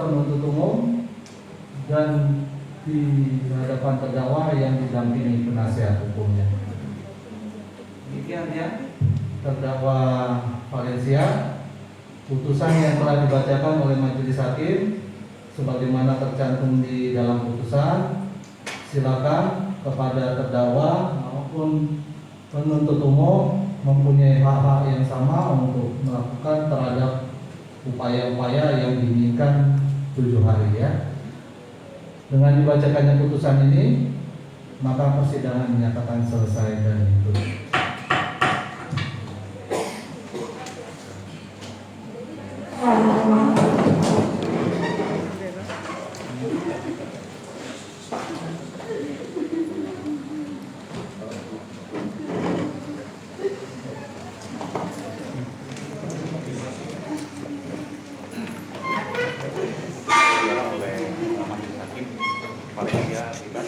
penuntut umum dan di hadapan terdakwa yang didampingi penasihat hukumnya. Demikian ya, terdakwa Valencia, putusan yang telah dibacakan oleh majelis hakim sebagaimana tercantum di dalam putusan. Silakan kepada terdakwa maupun penuntut umum mempunyai hak-hak yang sama untuk melakukan terhadap upaya-upaya yang diinginkan 7 hari ya. Dengan dibacakannya putusan ini, maka persidangan dinyatakan selesai dan ditutup.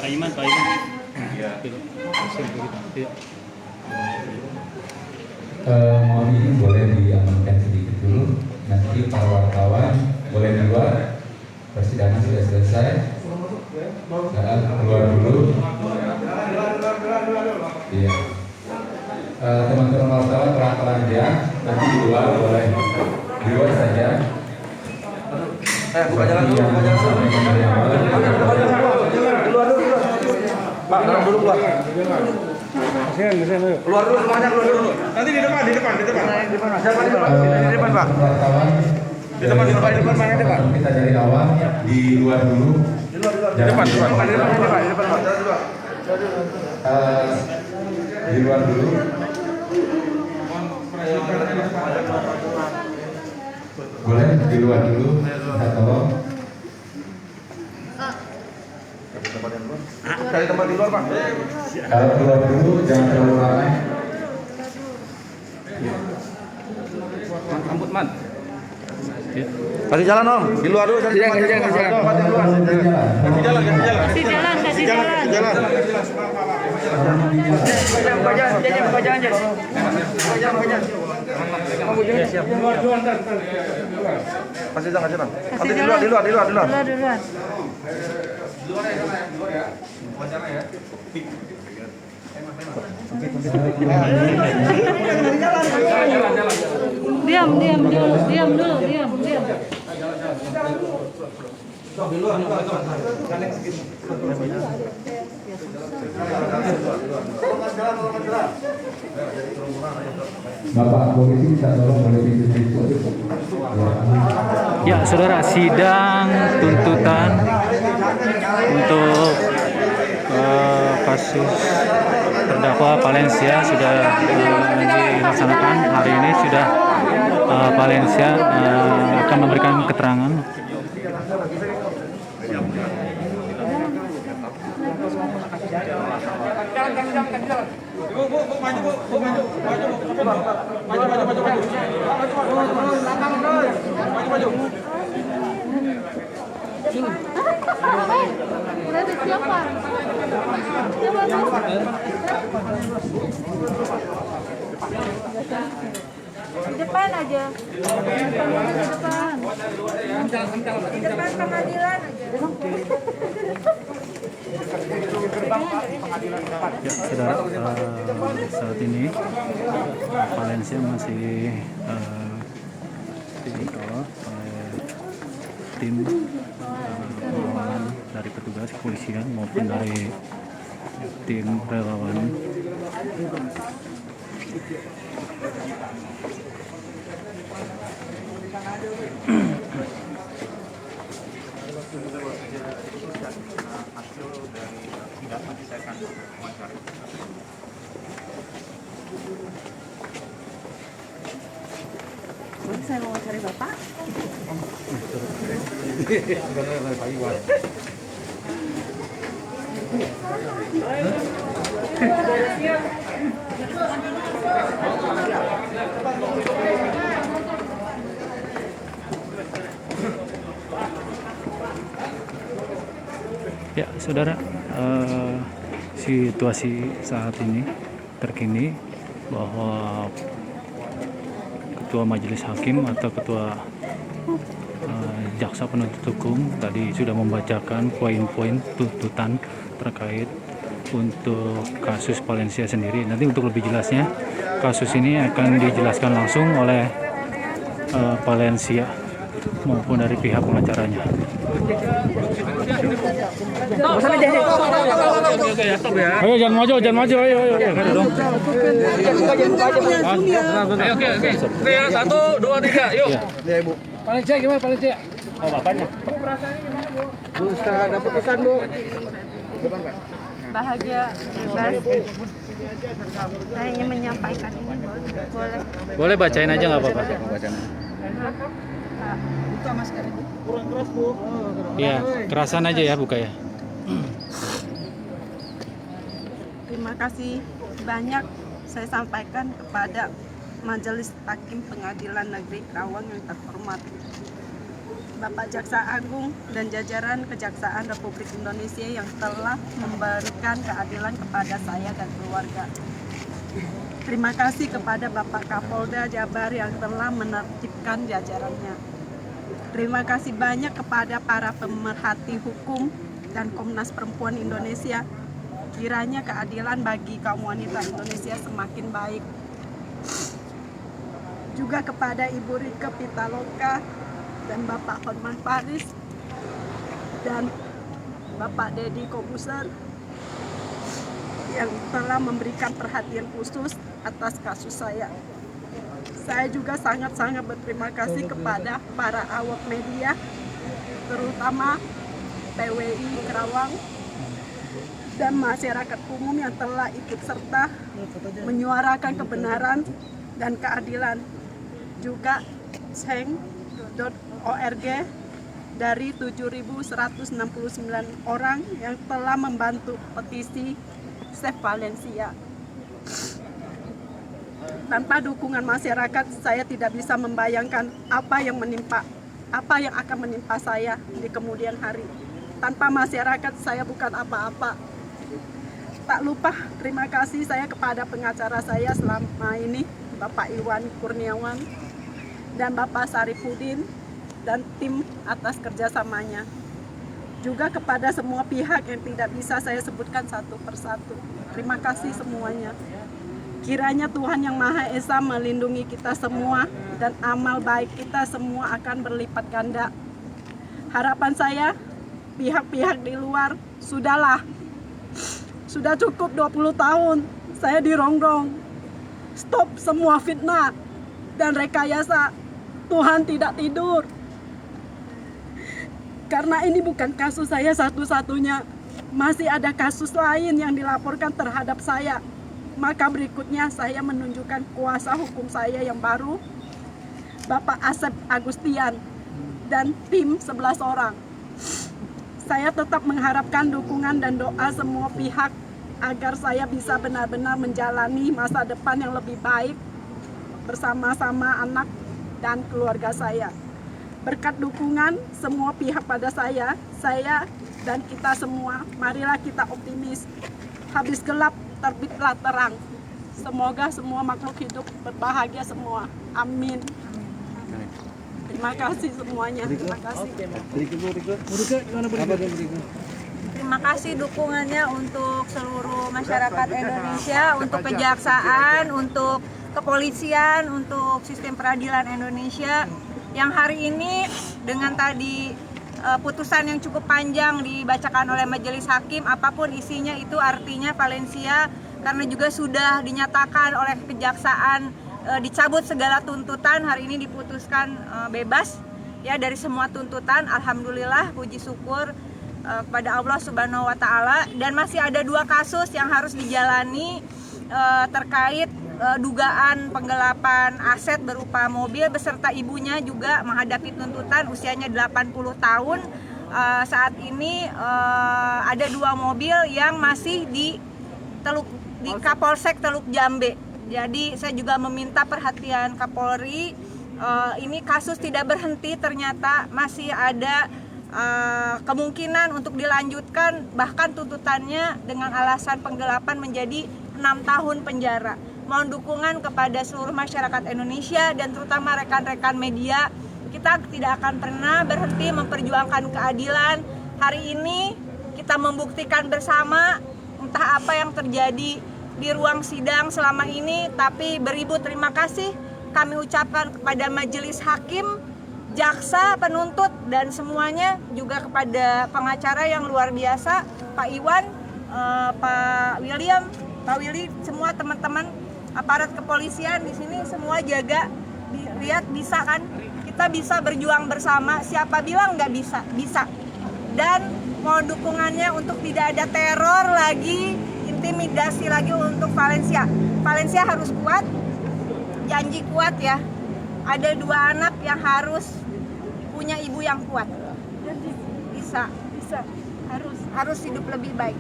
Pak Iman. Iya. Mohon izin boleh diamankan sedikit dulu. Nanti para wartawan boleh di luar. Persidangan sudah selesai. Keluar dulu. Iya. Teman-teman wartawan pelan-pelan ya. Nanti di luar boleh. Di luar saja. Buka jalan dulu. Pak, dalam dulu keluar. Keluar dulu semuanya, keluar dulu. Nanti di depan. Siapa di depan? Di depan, Pak. Di depan mana depan? Kita dari awal di luar dulu. Di depan, Pak. Di luar dulu. Boleh di luar dulu. Kita tolong. Cari tempat di luar, Pak. Kalau keluar dulu jangan terlalu ramai. Rambut man. Kasih jalan, Om. Di luar dulu cari tempat di luar. Kasih jalan. Kasih jalan. Nanti di luar. Diam dulu. Bapak polisi bisa tolong oleh pintu. Ya, saudara, sidang tuntutan untuk kasus terdakwa Valencia sudah dilaksanakan. Hari ini sudah Valencia akan memberikan keterangan. Udah ada siapa? Di depan aja. Di depan pengadilan aja. Ya, saudara, saat ini Valencia masih dikawal oleh tim pengawalan dari petugas kepolisian maupun dari tim relawan. Saya mau cari Bapak. Ya, saudara, situasi saat ini terkini bahwa Ketua Majelis Hakim atau Ketua jaksa penuntut hukum tadi sudah membacakan poin-poin tuntutan terkait untuk kasus Valencia sendiri. Nanti untuk lebih jelasnya kasus ini akan dijelaskan langsung oleh Valencia maupun dari pihak pengacaranya. Ayo jangan maju, ayo. Oke. 1, 2, 3, yuk. Ya, Ibu. Valencia gimana Valencia? Oh, bapaknya. Bu, setelah ada putusan Bu. Bahagia, bebas. Saya ingin menyampaikan ini, boleh. Boleh bacain aja nggak apa-apa. Buka masker ini. Iya, kerasan aja ya buka ya. Terima kasih banyak saya sampaikan kepada Majelis Hakim Pengadilan Negeri Karawang yang terhormat, Bapak Jaksa Agung dan jajaran Kejaksaan Republik Indonesia yang telah memberikan keadilan kepada saya dan keluarga. Terima kasih kepada Bapak Kapolda Jabar yang telah menertibkan jajarannya. Terima kasih banyak kepada para pemerhati hukum dan Komnas Perempuan Indonesia. Kiranya keadilan bagi kaum wanita Indonesia semakin baik. Juga kepada Ibu Rike Pitaloka dan Bapak Hotman Paris dan Bapak Deddy Kobuser yang telah memberikan perhatian khusus atas kasus saya. Saya juga sangat-sangat berterima kasih kepada para awak media, terutama PWI Karawang dan masyarakat umum yang telah ikut serta menyuarakan kebenaran dan keadilan. Juga Seng.org dari 7.169 orang yang telah membantu petisi Save Valencia. Tanpa dukungan masyarakat, saya tidak bisa membayangkan apa yang akan menimpa saya di kemudian hari. Tanpa masyarakat, saya bukan apa-apa. Tak lupa terima kasih saya kepada pengacara saya selama ini, Bapak Iwan Kurniawan dan Bapak Sarifudin dan tim atas kerjasamanya. Juga kepada semua pihak yang tidak bisa saya sebutkan satu persatu. Terima kasih semuanya. Kiranya Tuhan Yang Maha Esa melindungi kita semua dan amal baik kita semua akan berlipat ganda. Harapan saya, pihak-pihak di luar, sudah cukup 20 tahun saya dirongrong. Stop semua fitnah dan rekayasa. Tuhan tidak tidur. Karena ini bukan kasus saya satu-satunya. Masih ada kasus lain yang dilaporkan terhadap saya. Maka berikutnya saya menunjukkan kuasa hukum saya yang baru, Bapak Asep Agustian dan tim 11 orang. Saya tetap mengharapkan dukungan dan doa semua pihak agar saya bisa benar-benar menjalani masa depan yang lebih baik bersama-sama anak dan keluarga saya. Berkat dukungan semua pihak pada saya dan kita semua, marilah kita optimis. Habis gelap, terbitlah terang. Semoga semua makhluk hidup berbahagia semua. Amin. Terima kasih semuanya. Terima kasih. Terima kasih dukungannya untuk seluruh masyarakat Indonesia, untuk kejaksaan, untuk kepolisian, untuk sistem peradilan Indonesia yang hari ini dengan tadi putusan yang cukup panjang dibacakan oleh majelis hakim, apapun isinya itu artinya Valencia karena juga sudah dinyatakan oleh kejaksaan dicabut segala tuntutan, hari ini diputuskan bebas ya dari semua tuntutan. Alhamdulillah, puji syukur kepada Allah Subhanahu wa taala. Dan masih ada 2 kasus yang harus dijalani terkait dugaan penggelapan aset berupa mobil beserta ibunya juga menghadapi tuntutan usianya 80 tahun. Saat ini ada 2 mobil yang masih di Kapolsek Teluk Jambe. Jadi saya juga meminta perhatian Kapolri, ini kasus tidak berhenti, ternyata masih ada kemungkinan untuk dilanjutkan, bahkan tuntutannya dengan alasan penggelapan menjadi 6 tahun penjara. Mohon dukungan kepada seluruh masyarakat Indonesia dan terutama rekan-rekan media kita tidak akan pernah berhenti memperjuangkan keadilan. Hari ini kita membuktikan bersama entah apa yang terjadi di ruang sidang selama ini, tapi beribu terima kasih kami ucapkan kepada majelis hakim, jaksa, penuntut, dan semuanya, juga kepada pengacara yang luar biasa, Pak Iwan, Pak William, Pak Willy, semua teman-teman aparat kepolisian di sini semua jaga. Lihat bisa kan, kita bisa berjuang bersama. Siapa bilang nggak bisa? Bisa. Dan mohon dukungannya untuk tidak ada teror lagi, intimidasi lagi untuk Valencia. Valencia harus kuat, janji kuat ya. Ada 2 anak yang harus punya ibu yang kuat. Bisa, harus hidup lebih baik.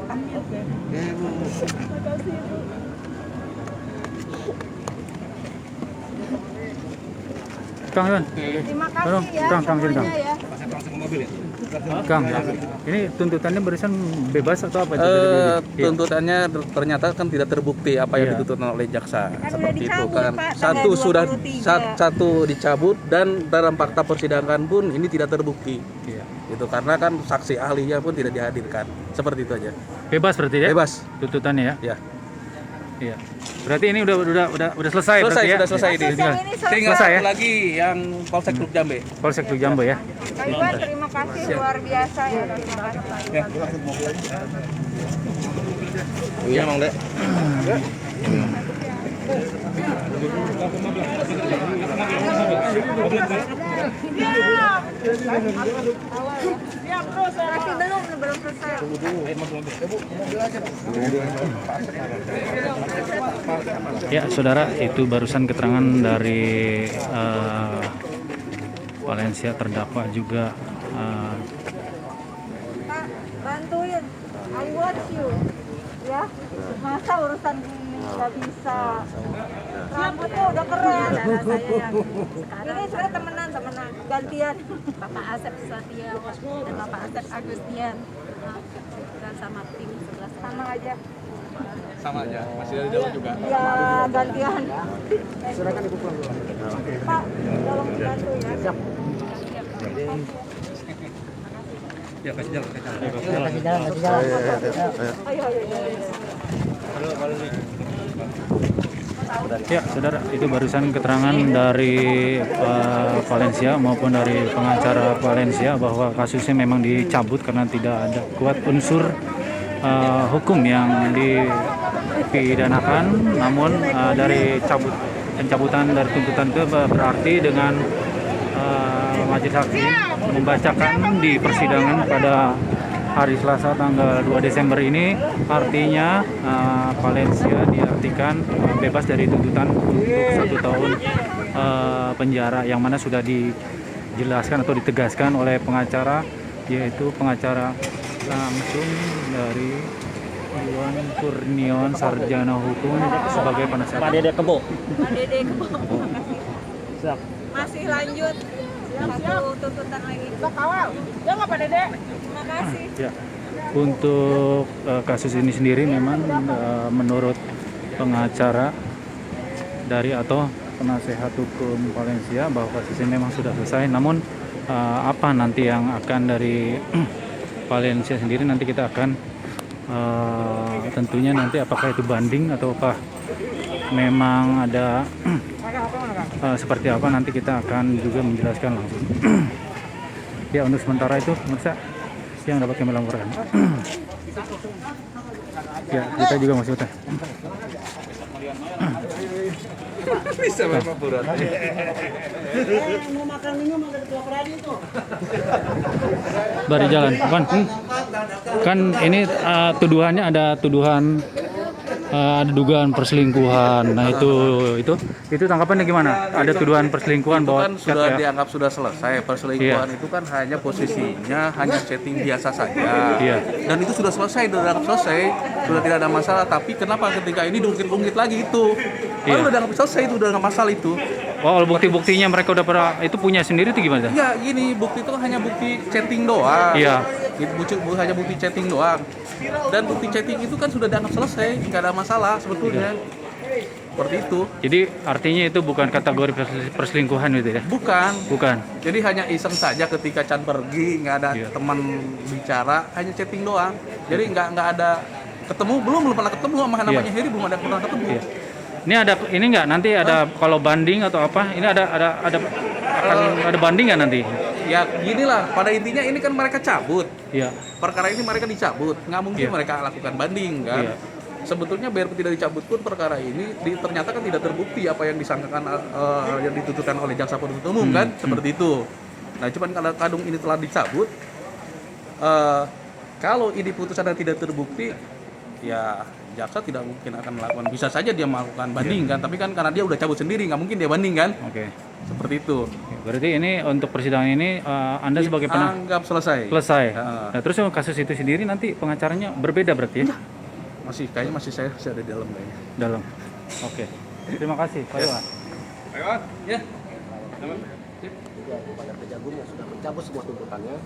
Amin. Terima kasih Ibu. Kang Iwan. Terima kasih ya Kang, semuanya ya. Kang, ini tuntutannya barusan bebas atau apa? Tuntutannya ternyata kan tidak terbukti apa yang dituntutkan oleh jaksa. Kan Seperti udah itu dicabut, kan. Pak, Satu tanggal sudah 23. satu dicabut dan dalam fakta persidangan pun ini tidak terbukti. Iya. Itu karena kan saksi ahlinya pun tidak dihadirkan. Seperti itu aja. Bebas berarti ya? Bebas. Tuntutannya ya? Ya. Iya. Berarti ini udah selesai berarti ya? Sudah selesai Kasus ini. yang ini Tinggal Selesai ya? satu lagi yang Polsek Teluk Jambe. Polsek Teluk Jambe ya? Pak Iwan, terima kasih luar biasa ya. Terima kasih. Iya, Mang Dek. Masih belum selesai. Ya, saudara, itu barusan keterangan dari Valencia terdakwa juga. Pak, bantuin. I watch you. Ya, masa urusan gini nggak bisa. Rambutnya udah keren. Ini sudah temenan. Gantian. Bapak Asep Satya dan Bapak Asep Agustian dan sama tim sebelah Sama aja. Sama aja, masih dari dalam juga. Ya, gantian. Silakan dibuka. Pak, tolong dibantu ya. Siap. Ya, kasih jalan. Ayo. Ya, saudara, itu barusan keterangan dari Valencia maupun dari pengacara Valencia bahwa kasusnya memang dicabut karena tidak ada kuat unsur hukum yang dipidanakan. Namun dari pencabutan dari tuntutan itu berarti dengan majelis hakim membacakan di persidangan pada hari Selasa tanggal 2 Desember ini, artinya Valencia diartikan bebas dari tuntutan untuk 1 tahun penjara, yang mana sudah dijelaskan atau ditegaskan oleh pengacara, yaitu pengacara langsung dari Iwan Kurniawan, sarjana hukum sebagai penasihat. Pak Dede Kebo. Masih lanjut. Satu tuntutan lagi. Kawal. Ya nggak Pak Dede. Terima kasih. Ya, untuk kasus ini sendiri memang menurut pengacara dari atau penasehat hukum Valencia bahwa kasus ini memang sudah selesai. Namun apa nanti yang akan dari Valencia sendiri, nanti kita akan tentunya nanti apakah itu banding ataukah memang ada seperti apa, nanti kita akan juga menjelaskan langsung. Ya, untuk sementara itu pemirsa yang dapat kami laporkan. Ya, kita juga masih utah. Bisa memang berat. Mau makan minum ada di kelapa itu. Bari jalan, kan ini tuduhannya ada tuduhan ada dugaan perselingkuhan. Nah, itu tanggapannya gimana? Ada tuduhan perselingkuhan Itu bahwa kan sudah dianggap sudah selesai. Perselingkuhan itu kan hanya posisinya hanya chatting biasa saja. Iya. Dan itu sudah selesai, sudah dianggap selesai, sudah tidak ada masalah. Tapi kenapa ketika ini diungkit-ungkit lagi itu? Iya. Udah dianggap selesai, itu udah nggak masalah itu. Oh, bukti-buktinya mereka udah pernah itu punya sendiri itu gimana? Ya gini, bukti itu hanya bukti chatting doang. Iya. Hanya bukti chatting doang. Dan bukti chatting itu kan sudah dianggap selesai, nggak ada masalah sebetulnya. Seperti itu. Jadi artinya itu bukan kategori perselingkuhan gitu ya? Bukan. Jadi hanya iseng saja ketika Chan pergi, nggak ada teman bicara, hanya chatting doang. Jadi nggak ada ketemu, belum pernah ketemu sama namanya Heri, belum ada pernah ketemu. Ini nggak nanti ada kalau banding atau apa? Ini ada banding nggak nanti? Ya ginilah, pada intinya ini kan mereka cabut. Iya. Perkara ini mereka dicabut, nggak mungkin mereka lakukan banding kan. Sebetulnya biar tidak dicabut pun perkara ini ternyata kan tidak terbukti apa yang disangkakan yang dituntutkan oleh jaksa penuntut umum kan, seperti itu. Nah, cuman kalau kadung ini telah dicabut, kalau ini putusan yang tidak terbukti, ya jaksa tidak mungkin akan melakukan. Bisa saja dia melakukan banding kan, tapi kan karena dia udah cabut sendiri, nggak mungkin dia banding kan. Oke. Seperti itu. Berarti ini untuk persidangan ini Anda sebagai anggap selesai. Nah, terus kasus itu sendiri nanti pengacaranya berbeda berarti ya? Kayaknya masih saya ada di dalam kayaknya. Dalam. Oke. Terima kasih, Pak Iwan. Ya. Kepada Kejagung yang sudah mencabut semua tuntutannya,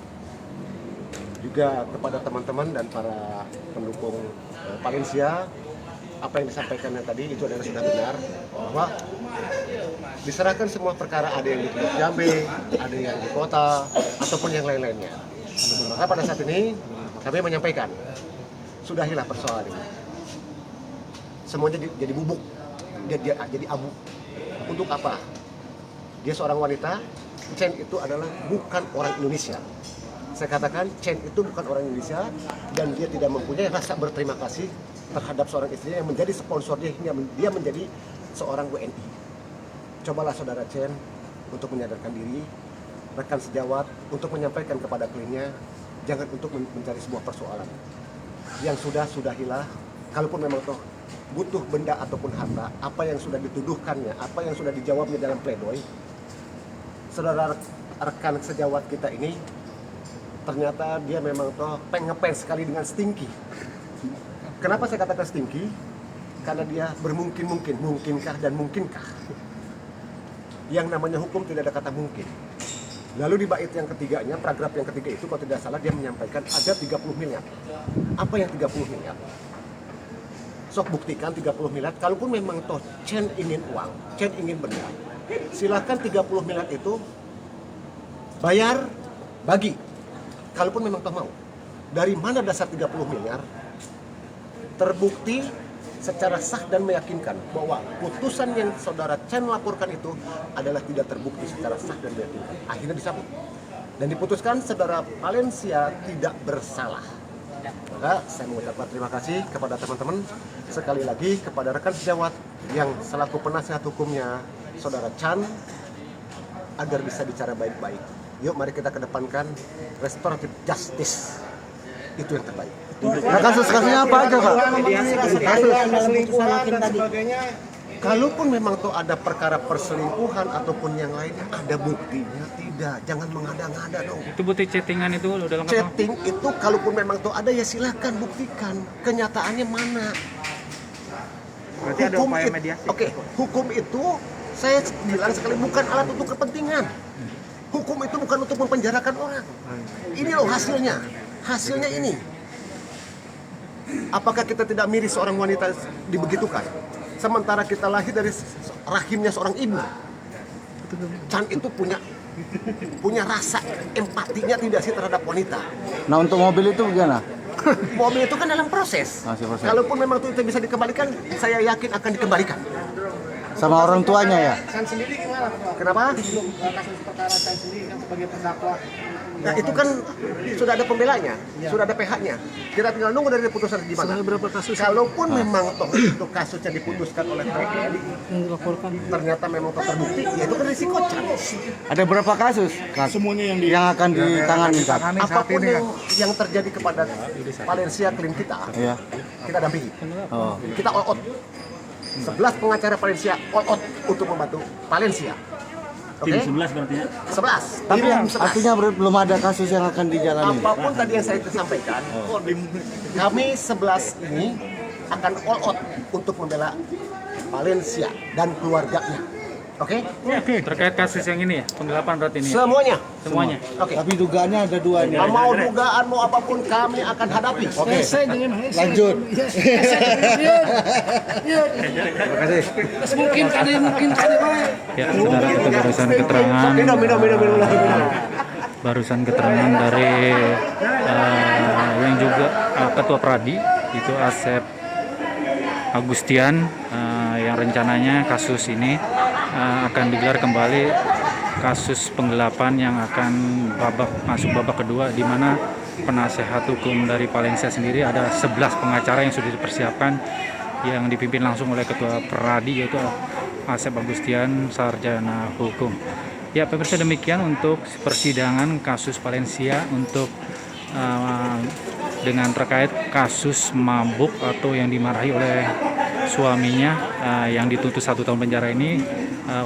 juga kepada teman-teman dan para pendukung Valencia, apa yang disampaikannya tadi itu adalah sudah benar, bahwa diserahkan semua perkara, ada yang di Pulau Jambe, ada yang di kota, ataupun yang lain-lainnya. Maka pada saat ini kami menyampaikan, sudahilah persoalan ini. Semuanya jadi bubuk, jadi abu. Untuk apa? Dia seorang wanita, Chen itu adalah bukan orang Indonesia. Saya katakan Chen itu bukan orang Indonesia dan dia tidak mempunyai rasa berterima kasih terhadap seorang istrinya yang menjadi sponsor dia hingga dia menjadi seorang WNI. Cobalah saudara Chen untuk menyadarkan diri, rekan sejawat untuk menyampaikan kepada kliennya, jangan untuk mencari sebuah persoalan. Yang sudahilah, kalaupun memang toh butuh benda ataupun harta, apa yang sudah dituduhkannya, apa yang sudah dijawabnya dalam pledoi, saudara rekan sejawat kita ini ternyata dia memang toh ngefans sekali dengan Stinky. Kenapa saya katakan Stinky? Karena dia mungkinkah dan mungkinkah. Yang namanya hukum tidak ada kata mungkin. Lalu di bait yang ketiganya, paragraf yang ketiga itu kalau tidak salah dia menyampaikan ada 30 miliar. Apa yang 30 miliar? Sok buktikan 30 miliar, kalaupun memang toh Chen ingin uang, Chen ingin benda, silakan 30 miliar itu bayar, bagi. Kalaupun memang toh mau. Dari mana dasar 30 miliar? Terbukti secara sah dan meyakinkan bahwa putusan yang saudara Chen laporkan itu adalah tidak terbukti secara sah dan meyakinkan. Akhirnya disambut. Dan diputuskan saudara Valencia tidak bersalah. Maka saya mengucapkan terima kasih kepada teman-teman, sekali lagi kepada rekan sejawat yang selaku penasihat hukumnya saudara Chan, agar bisa bicara baik-baik. Yuk mari kita kedepankan restoratif justice, itu yang terbaik. Nah kasus-kasusnya apa aja Pak? Kalaupun memang tuh ada perkara perselingkuhan ataupun yang lainnya, ada buktinya tidak, jangan mengada-ngada dong. Itu bukti chattingan itu udah lengkap. Chatting itu kalaupun memang tuh ada ya silakan buktikan. Kenyataannya mana? Berarti ada upaya mediasi. Oke, hukum itu saya bilang sekali bukan alat untuk kepentingan. Hukum itu bukan untuk mempenjarakan orang. Ini loh hasilnya. Hasilnya ini. Apakah kita tidak miris seorang wanita dibegitukan? Sementara kita lahir dari rahimnya seorang ibu. Chan itu punya rasa empatinya tidak sih terhadap wanita. Nah untuk mobil itu bagaimana? Mobil itu kan dalam proses. Kalaupun memang itu bisa dikembalikan, saya yakin akan dikembalikan. Sama orang tuanya ya? Chan sendiri gimana? Kenapa? Kasus perkara Chan sendiri kan sebagai terdakwa. Nah itu kan sudah ada pembelanya, sudah ada PH-nya. Kita tinggal nunggu dari putusan gimana. Berapa kasus? Kalaupun memang toh itu kasusnya diputuskan oleh PN, ternyata memang toh terbukti, ya itu kan risiko Chan. Ada berapa kasus? Semuanya yang akan ditangani Kak? Apapun yang terjadi kepada Valencia klien kita, kita dampingi. Kita all out. 11 pengacara Valencia all out untuk membantu Valencia. Oke? 11 berarti ya? 11. Tapi artinya belum ada kasus yang akan dijalani. Apapun tadi yang saya sampaikan, kami 11 ini akan all out untuk membela Valencia dan keluarganya. Oke? Terkait kasus yang ini ya, penggelapan berarti ini. Semuanya. Semuanya. Oke. Tapi dugaannya ada dua nih. Mau dugaan mau apapun kami akan hadapi. Oke. Lanjut. Mungkin kali Ya, saudara, itu barusan keterangan. Barusan keterangan dari yang juga Ketua Pradi, itu Asep Agustian, yang rencananya kasus ini akan digelar kembali, kasus penggelapan yang akan masuk babak kedua, di mana penasehat hukum dari Valencia sendiri ada 11 pengacara yang sudah dipersiapkan, yang dipimpin langsung oleh Ketua Pradi, yaitu Asep Agustian, sarjana hukum. Ya, pemirsa, demikian untuk persidangan kasus Valencia untuk dengan terkait kasus mabuk atau yang dimarahi oleh suaminya yang dituntut 1 tahun penjara ini,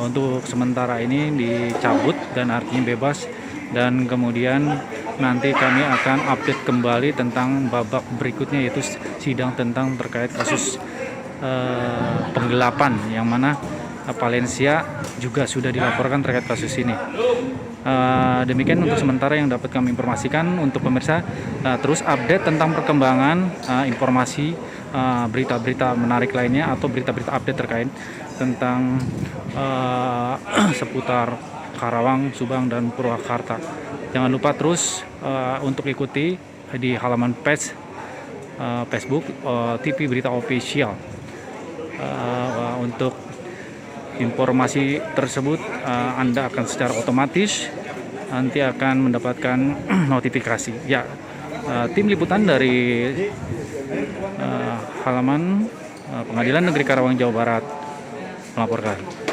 untuk sementara ini dicabut dan artinya bebas, dan kemudian nanti kami akan update kembali tentang babak berikutnya, yaitu sidang tentang terkait kasus penggelapan, yang mana Valencia juga sudah dilaporkan terkait kasus ini. Demikian untuk sementara yang dapat kami informasikan. Untuk pemirsa, terus update tentang perkembangan informasi berita-berita menarik lainnya atau berita-berita update terkait tentang seputar Karawang, Subang, dan Purwakarta. Jangan lupa terus untuk ikuti di halaman Facebook TV Berita Official. Untuk informasi tersebut Anda akan secara otomatis nanti akan mendapatkan notifikasi. Ya, tim liputan dari halaman Pengadilan Negeri Karawang, Jawa Barat melaporkan.